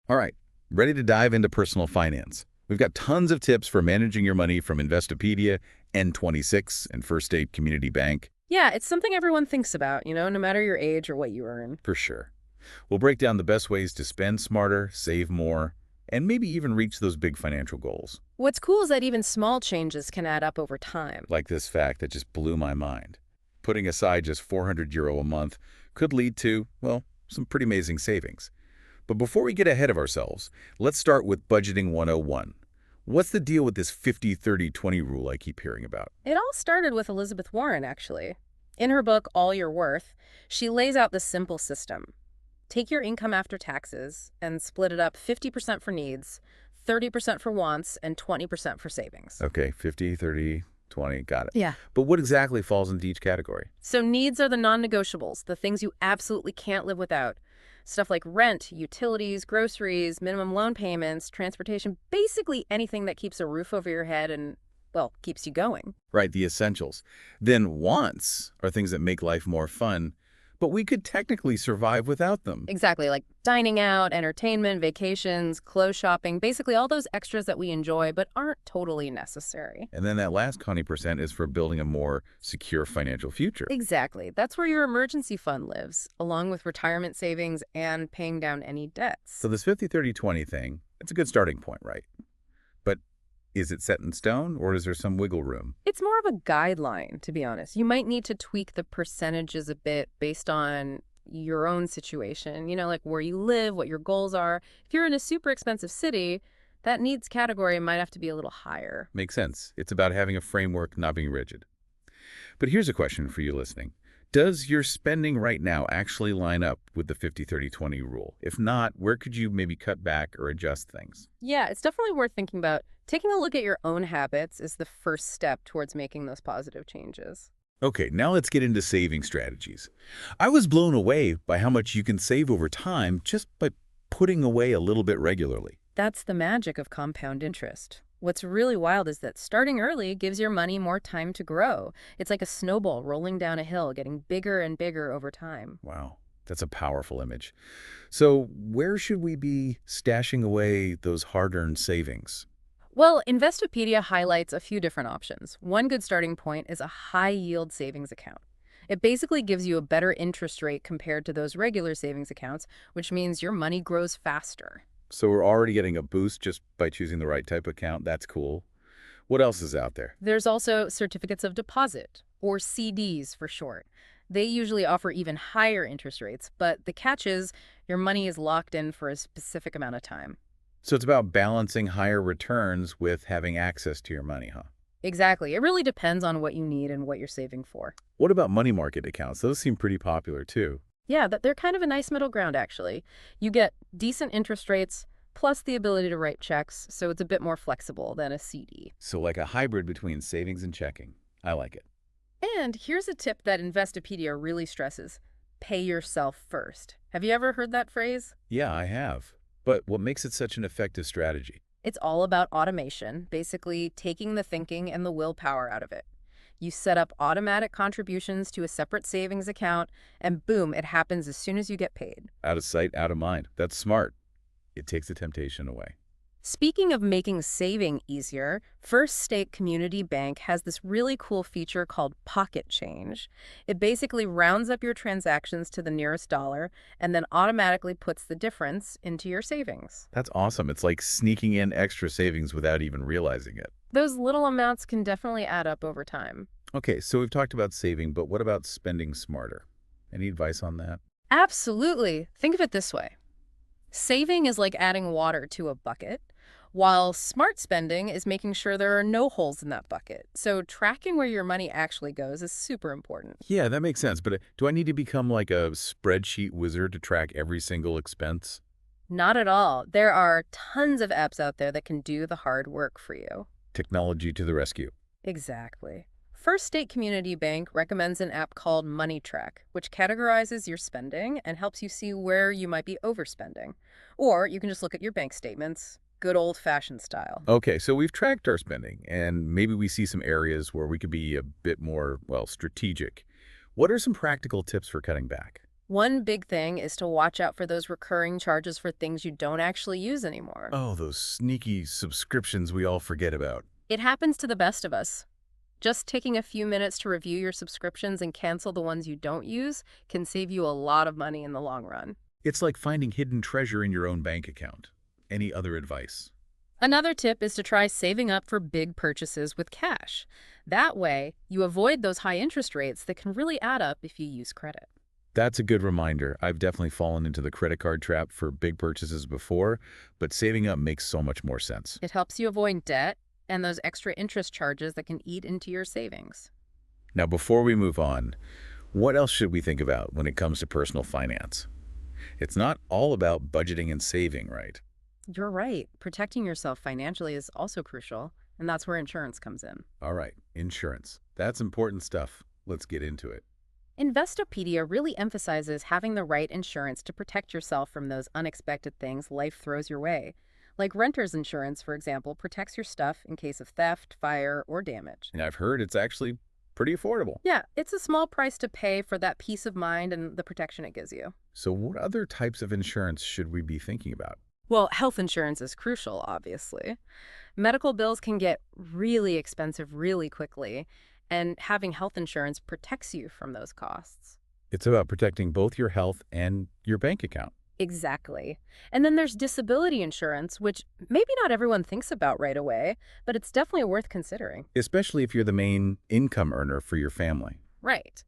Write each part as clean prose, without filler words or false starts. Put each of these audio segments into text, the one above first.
All right, ready to dive into personal finance. We've got tons of tips for managing your money from Investopedia, N26, and First State Community Bank, Yeah, it's something everyone thinks about, no matter your age or what you earn. for sure. We'll break down the best ways to spend smarter, save more, and maybe even reach those big financial goals, What's cool is that even small changes can add up over time. like this fact that just blew my mind. Putting aside just €400 a month could lead to, well, some pretty amazing savings. But before we get ahead of ourselves, let's start with Budgeting 101. What's the deal with this 50-30-20 rule I keep hearing about? It all started with Elizabeth Warren, actually. In her book, All Your Worth, she lays out this simple system. Take your income after taxes and split it up 50% for needs, 30% for wants, and 20% for savings. Okay, 50, 30, 20, got it. Yeah. But what exactly falls into each category? So needs are the non-negotiables, the things you absolutely can't live without. Stuff like rent, utilities, groceries, minimum loan payments, transportation, basically anything that keeps a roof over your head and, well, keeps you going. Right, the essentials. Then wants are things that make life more fun, but we could technically survive without them. Exactly, like dining out, entertainment, vacations, clothes shopping, basically all those extras that we enjoy but aren't totally necessary. And then that last 20% is for building a more secure financial future. Exactly. That's where your emergency fund lives, along with retirement savings and paying down any debts. So this 50-30-20 thing, it's a good starting point, right? But is it set in stone or is there some wiggle room? It's more of a guideline, to be honest. You might need to tweak the percentages a bit based on your own situation, like where you live, what your goals are. If you're in a super expensive city, that needs category might have to be a little higher. Makes sense. It's about having a framework, not being rigid. But here's a question for you listening. Does your spending right now actually line up with the 50-30-20 rule? If not, where could you maybe cut back or adjust things? Yeah, it's definitely worth thinking about. Taking a look at your own habits is the first step towards making those positive changes. Okay, now let's get into saving strategies. I was blown away by how much you can save over time just by putting away a little bit regularly. That's the magic of compound interest. What's really wild is that starting early gives your money more time to grow. It's like a snowball rolling down a hill, getting bigger and bigger over time. Wow, that's a powerful image. So where should we be stashing away those hard-earned savings? Well, Investopedia highlights a few different options. One good starting point is a high-yield savings account. It basically gives you a better interest rate compared to those regular savings accounts, which means your money grows faster. So we're already getting a boost just by choosing the right type of account. That's cool. What else is out there? There's also certificates of deposit, or CDs for short. They usually offer even higher interest rates, but the catch is your money is locked in for a specific amount of time. So it's about balancing higher returns with having access to your money, huh? Exactly. It really depends on what you need and what you're saving for. What about money market accounts? Those seem pretty popular too. Yeah, they're kind of a nice middle ground, actually. You get decent interest rates plus the ability to write checks, so it's a bit more flexible than a CD. So like a hybrid between savings and checking. I like it. And here's a tip that Investopedia really stresses. Pay yourself first. Have you ever heard that phrase? Yeah, I have. But what makes it such an effective strategy? It's all about automation, basically taking the thinking and the willpower out of it. You set up automatic contributions to a separate savings account, and boom, it happens as soon as you get paid. Out of sight, out of mind. That's smart. It takes the temptation away. Speaking of making saving easier, First State Community Bank has this really cool feature called Pocket Change. It basically rounds up your transactions to the nearest dollar and then automatically puts the difference into your savings. That's awesome. It's like sneaking in extra savings without even realizing it. Those little amounts can definitely add up over time. Okay, so we've talked about saving, but what about spending smarter? Any advice on that? Absolutely. Think of it this way. Saving is like adding water to a bucket, while smart spending is making sure there are no holes in that bucket. So tracking where your money actually goes is super important. Yeah, that makes sense. But do I need to become like a spreadsheet wizard to track every single expense? Not at all. There are tons of apps out there that can do the hard work for you. Technology to the rescue. Exactly. First State Community Bank recommends an app called Money Track, which categorizes your spending and helps you see where you might be overspending. Or you can just look at your bank statements, good old-fashioned style. Okay, so we've tracked our spending, and maybe we see some areas where we could be a bit more, well, strategic. What are some practical tips for cutting back? One big thing is to watch out for those recurring charges for things you don't actually use anymore. Oh, those sneaky subscriptions we all forget about. It happens to the best of us. Just taking a few minutes to review your subscriptions and cancel the ones you don't use can save you a lot of money in the long run. It's like finding hidden treasure in your own bank account. Any other advice? Another tip is to try saving up for big purchases with cash. That way, you avoid those high interest rates that can really add up if you use credit. That's a good reminder. I've definitely fallen into the credit card trap for big purchases before, but saving up makes so much more sense. It helps you avoid debt and those extra interest charges that can eat into your savings. Now, before we move on, what else should we think about when it comes to personal finance? It's not all about budgeting and saving, right? You're right. Protecting yourself financially is also crucial, and that's where insurance comes in. All right, insurance. That's important stuff. Let's get into it. Investopedia really emphasizes having the right insurance to protect yourself from those unexpected things life throws your way. Like renter's insurance, for example, protects your stuff in case of theft, fire, or damage. And I've heard it's actually pretty affordable. Yeah, it's a small price to pay for that peace of mind and the protection it gives you. So what other types of insurance should we be thinking about? Well, health insurance is crucial, obviously. Medical bills can get really expensive really quickly, and having health insurance protects you from those costs. It's about protecting both your health and your bank account. Exactly. And then there's disability insurance, which maybe not everyone thinks about right away, but it's definitely worth considering. Especially if you're the main income earner for your family. Right.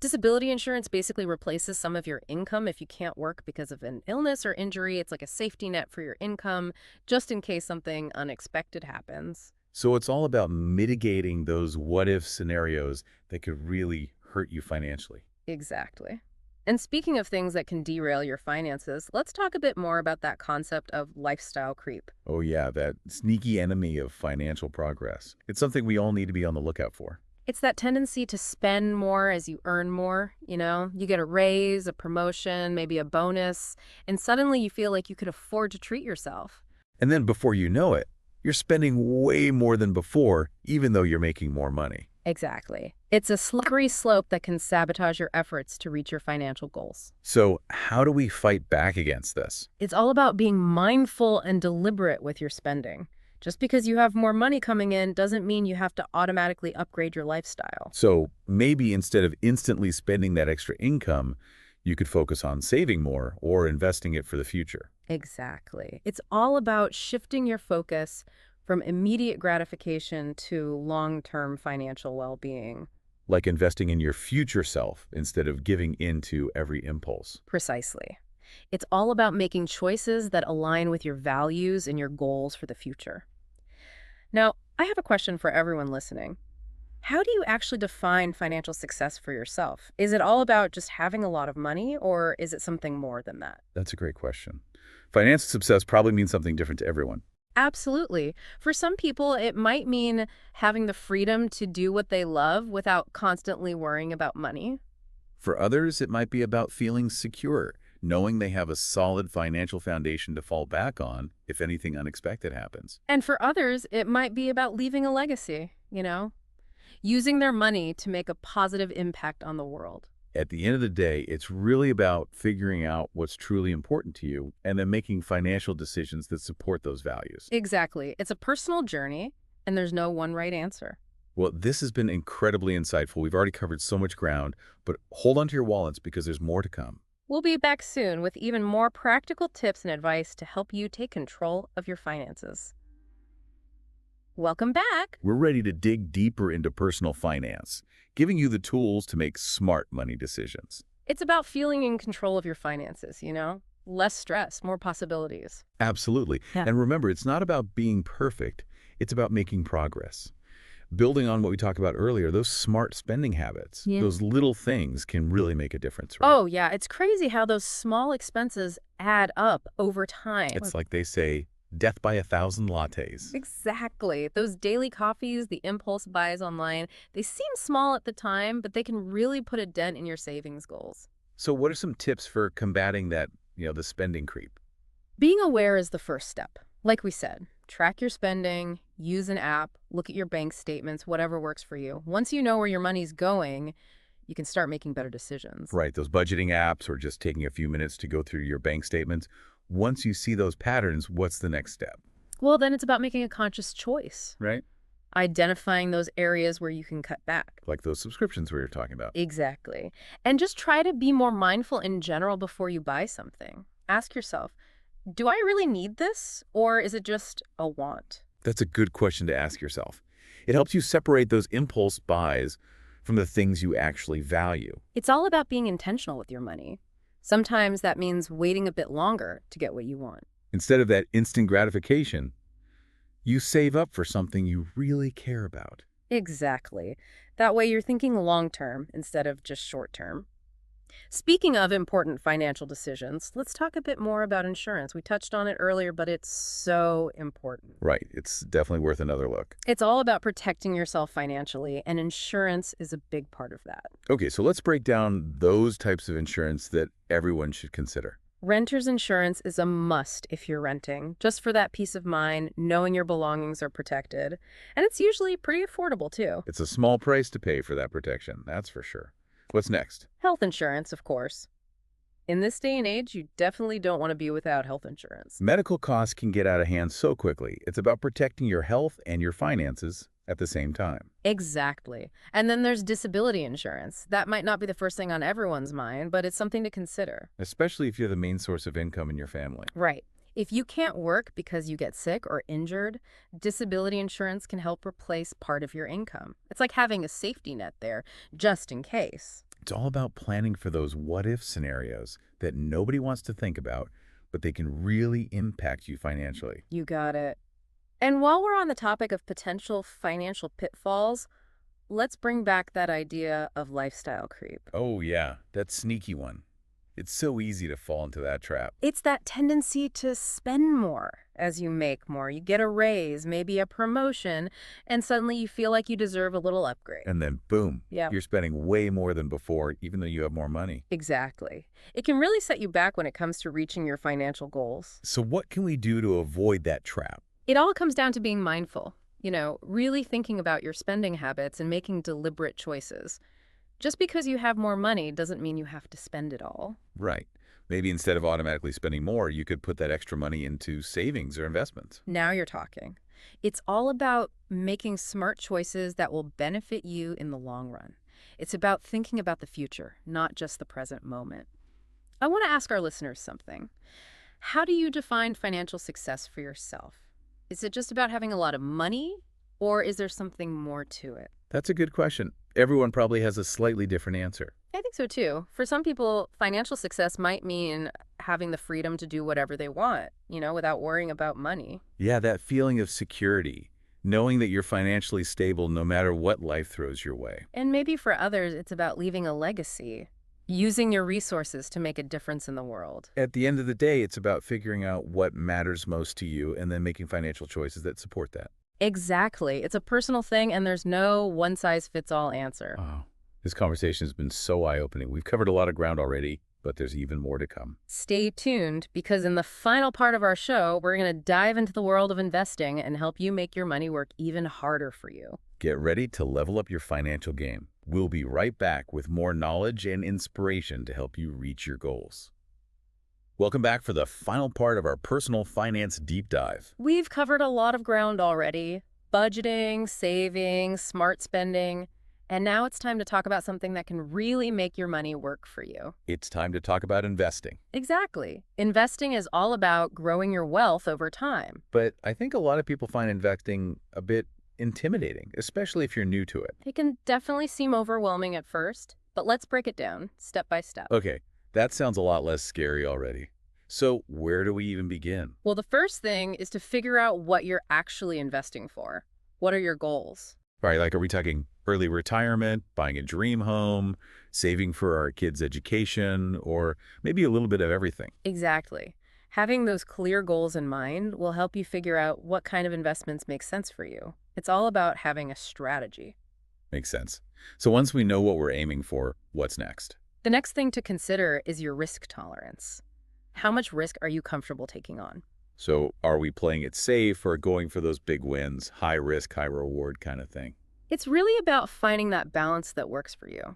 Disability insurance basically replaces some of your income if you can't work because of an illness or injury. It's like a safety net for your income, just in case something unexpected happens. So it's all about mitigating those what-if scenarios that could really hurt you financially. Exactly. And speaking of things that can derail your finances, let's talk a bit more about that concept of lifestyle creep. Oh yeah, that sneaky enemy of financial progress. It's something we all need to be on the lookout for. It's that tendency to spend more as you earn more, you know? You get a raise, a promotion, maybe a bonus, and suddenly you feel like you could afford to treat yourself. And then before you know it, you're spending way more than before, even though you're making more money. Exactly. It's a slippery slope that can sabotage your efforts to reach your financial goals. So how do we fight back against this? It's all about being mindful and deliberate with your spending. Just because you have more money coming in doesn't mean you have to automatically upgrade your lifestyle. So maybe instead of instantly spending that extra income, you could focus on saving more or investing it for the future. Exactly. It's all about shifting your focus from immediate gratification to long-term financial well-being. Like investing in your future self instead of giving in to every impulse. Precisely. It's all about making choices that align with your values and your goals for the future. Now, I have a question for everyone listening. How do you actually define financial success for yourself? Is it all about just having a lot of money, or is it something more than that? That's a great question. Financial success probably means something different to everyone. Absolutely. For some people, it might mean having the freedom to do what they love without constantly worrying about money. For others, it might be about feeling secure, knowing they have a solid financial foundation to fall back on if anything unexpected happens. And for others, it might be about leaving a legacy, using their money to make a positive impact on the world. At the end of the day, it's really about figuring out what's truly important to you and then making financial decisions that support those values. Exactly. It's a personal journey, and there's no one right answer. Well, this has been incredibly insightful. We've already covered so much ground, but hold on to your wallets because there's more to come. We'll be back soon with even more practical tips and advice to help you take control of your finances. Welcome back. We're ready to dig deeper into personal finance, giving you the tools to make smart money decisions. It's about feeling in control of your finances, Less stress, more possibilities. Absolutely. Yeah. And remember, it's not about being perfect. It's about making progress. Building on what we talked about earlier, those smart spending habits, those little things can really make a difference, right? Oh, yeah. It's crazy how those small expenses add up over time. It's like they say, death by 1,000 lattes. Exactly. Those daily coffees, the impulse buys online, they seem small at the time, but they can really put a dent in your savings goals. So what are some tips for combating that, the spending creep? Being aware is the first step. Like we said, track your spending, use an app, look at your bank statements, whatever works for you. Once you know where your money's going, you can start making better decisions. Right, those budgeting apps or just taking a few minutes to go through your bank statements. Once you see those patterns, what's the next step? Well, then it's about making a conscious choice, Right? identifying those areas where you can cut back. Like those subscriptions we were talking about. Exactly. And just try to be more mindful in general before you buy something. Ask yourself, do I really need this, or is it just a want? That's a good question to ask yourself. It helps you separate those impulse buys from the things you actually value. It's all about being intentional with your money. Sometimes that means waiting a bit longer to get what you want. Instead of that instant gratification, you save up for something you really care about. Exactly. That way you're thinking long term instead of just short term. Speaking of important financial decisions, let's talk a bit more about insurance. We touched on it earlier, but it's so important. Right, it's definitely worth another look. It's all about protecting yourself financially, and insurance is a big part of that. Okay, so let's break down those types of insurance that everyone should consider. Renter's insurance is a must if you're renting, just for that peace of mind, knowing your belongings are protected. And it's usually pretty affordable, too. It's a small price to pay for that protection, that's for sure. What's next? Health insurance, of course. In this day and age, you definitely don't want to be without health insurance. Medical costs can get out of hand so quickly. It's about protecting your health and your finances at the same time. Exactly. And then there's disability insurance. That might not be the first thing on everyone's mind, but it's something to consider. Especially if you're the main source of income in your family. Right. If you can't work because you get sick or injured, disability insurance can help replace part of your income. It's like having a safety net there, just in case. It's all about planning for those what-if scenarios that nobody wants to think about, but they can really impact you financially. You got it. And while we're on the topic of potential financial pitfalls, let's bring back that idea of lifestyle creep. Oh yeah, that sneaky one. It's so easy to fall into that trap. It's that tendency to spend more as you make more. You get a raise, maybe a promotion, and suddenly you feel like you deserve a little upgrade. And then boom, Yeah. you're spending way more than before, even though you have more money. Exactly. It can really set you back when it comes to reaching your financial goals. So what can we do to avoid that trap? It all comes down to being mindful, really thinking about your spending habits and making deliberate choices. Just because you have more money doesn't mean you have to spend it all. Right. Maybe instead of automatically spending more, you could put that extra money into savings or investments. Now you're talking. It's all about making smart choices that will benefit you in the long run. It's about thinking about the future, not just the present moment. I want to ask our listeners something. How do you define financial success for yourself? Is it just about having a lot of money, or is there something more to it? That's a good question. Everyone probably has a slightly different answer. I think so too. For some people, financial success might mean having the freedom to do whatever they want, without worrying about money. Yeah, that feeling of security, knowing that you're financially stable no matter what life throws your way. And maybe for others, it's about leaving a legacy, using your resources to make a difference in the world. At the end of the day, it's about figuring out what matters most to you and then making financial choices that support that. Exactly. It's a personal thing, and there's no one-size-fits-all answer. Oh, this conversation has been so eye-opening. We've covered a lot of ground already, but there's even more to come. Stay tuned, because in the final part of our show, we're going to dive into the world of investing and help you make your money work even harder for you. Get ready to level up your financial game. We'll be right back with more knowledge and inspiration to help you reach your goals. Welcome back for the final part of our personal finance deep dive. We've covered a lot of ground already. Budgeting, saving, smart spending. And now it's time to talk about something that can really make your money work for you. It's time to talk about investing. Exactly. Investing is all about growing your wealth over time. But I think a lot of people find investing a bit intimidating, especially if you're new to it. It can definitely seem overwhelming at first, but let's break it down step by step. Okay, that sounds a lot less scary already. So where do we even begin? Well, the first thing is to figure out what you're actually investing for. What are your goals? Right, like are we talking early retirement, buying a dream home, saving for our kids' education, or maybe a little bit of everything? Exactly. Having those clear goals in mind will help you figure out what kind of investments make sense for you. It's all about having a strategy. Makes sense. So once we know what we're aiming for, what's next? The next thing to consider is your risk tolerance. How much risk are you comfortable taking on? So are we playing it safe or going for those big wins, high risk, high reward kind of thing? It's really about finding that balance that works for you.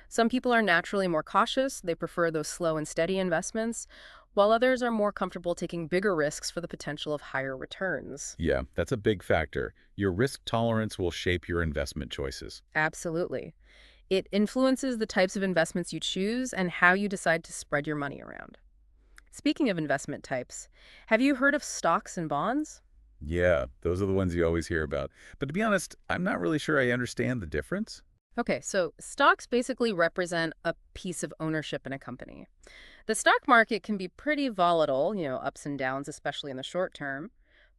Some people are naturally more cautious. They prefer those slow and steady investments, while others are more comfortable taking bigger risks for the potential of higher returns. Yeah, that's a big factor. Your risk tolerance will shape your investment choices. Absolutely. It influences the types of investments you choose and how you decide to spread your money around. Speaking of investment types, have you heard of stocks and bonds? Yeah, those are the ones you always hear about. But to be honest, I'm not really sure I understand the difference. Okay, so stocks basically represent a piece of ownership in a company. The stock market can be pretty volatile, ups and downs, especially in the short term.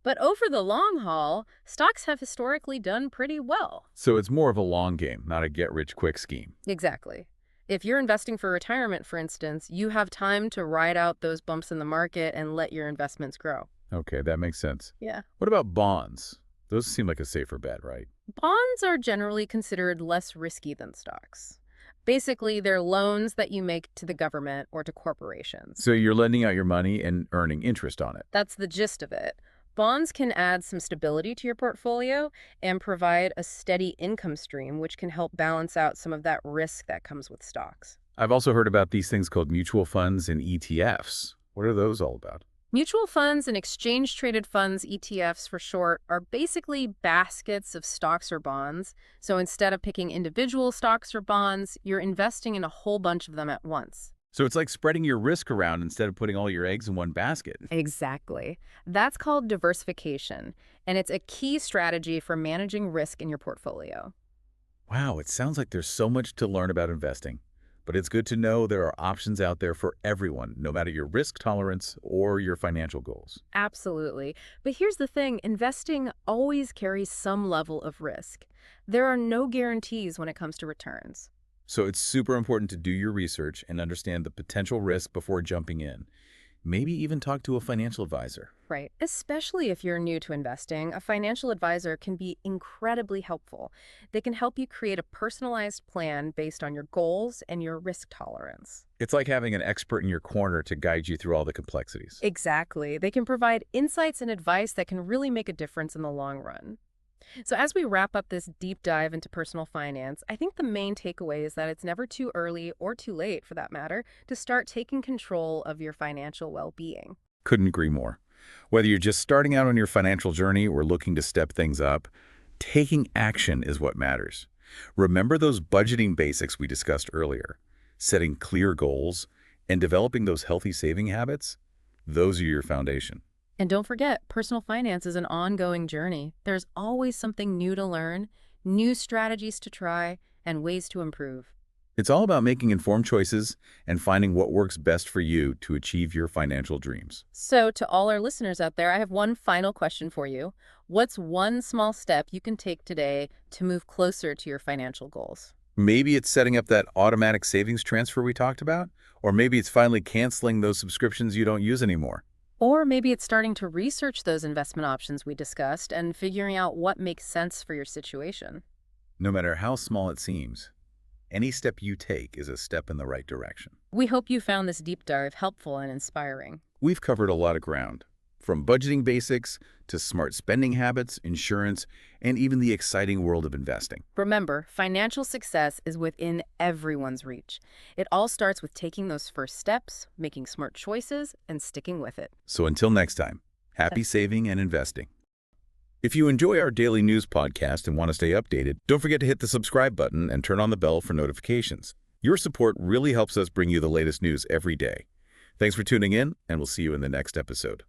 But over the long haul, stocks have historically done pretty well. So it's more of a long game, not a get-rich-quick scheme. Exactly. If you're investing for retirement, for instance, you have time to ride out those bumps in the market and let your investments grow. Okay, that makes sense. Yeah. What about bonds? Those seem like a safer bet, right? Bonds are generally considered less risky than stocks. Basically, they're loans that you make to the government or to corporations. So you're lending out your money and earning interest on it. That's the gist of it. Bonds can add some stability to your portfolio and provide a steady income stream, which can help balance out some of that risk that comes with stocks. I've also heard about these things called mutual funds and ETFs. What are those all about? Mutual funds and exchange-traded funds, ETFs for short, are basically baskets of stocks or bonds. So instead of picking individual stocks or bonds, you're investing in a whole bunch of them at once. So it's like spreading your risk around instead of putting all your eggs in one basket. Exactly. That's called diversification, and it's a key strategy for managing risk in your portfolio. Wow, it sounds like there's so much to learn about investing. But it's good to know there are options out there for everyone, no matter your risk tolerance or your financial goals. Absolutely. But here's the thing, investing always carries some level of risk. There are no guarantees when it comes to returns. So it's super important to do your research and understand the potential risk before jumping in. Maybe even talk to a financial advisor. Right. Especially if you're new to investing, a financial advisor can be incredibly helpful. They can help you create a personalized plan based on your goals and your risk tolerance. It's like having an expert in your corner to guide you through all the complexities. Exactly. They can provide insights and advice that can really make a difference in the long run. So as we wrap up this deep dive into personal finance, I think the main takeaway is that it's never too early or too late, for that matter, to start taking control of your financial well-being. Couldn't agree more. Whether you're just starting out on your financial journey or looking to step things up, taking action is what matters. Remember those budgeting basics we discussed earlier, setting clear goals, and developing those healthy saving habits? Those are your foundation. And don't forget, personal finance is an ongoing journey. There's always something new to learn, new strategies to try, and ways to improve. It's all about making informed choices and finding what works best for you to achieve your financial dreams. So to all our listeners out there, I have one final question for you. What's one small step you can take today to move closer to your financial goals? Maybe it's setting up that automatic savings transfer we talked about, or maybe it's finally canceling those subscriptions you don't use anymore. Or maybe it's starting to research those investment options we discussed and figuring out what makes sense for your situation. No matter how small it seems, any step you take is a step in the right direction. We hope you found this deep dive helpful and inspiring. We've covered a lot of ground, from budgeting basics to smart spending habits, insurance, and even the exciting world of investing. Remember, financial success is within everyone's reach. It all starts with taking those first steps, making smart choices, and sticking with it. So until next time, happy saving and investing. If you enjoy our daily news podcast and want to stay updated, don't forget to hit the subscribe button and turn on the bell for notifications. Your support really helps us bring you the latest news every day. Thanks for tuning in, and we'll see you in the next episode.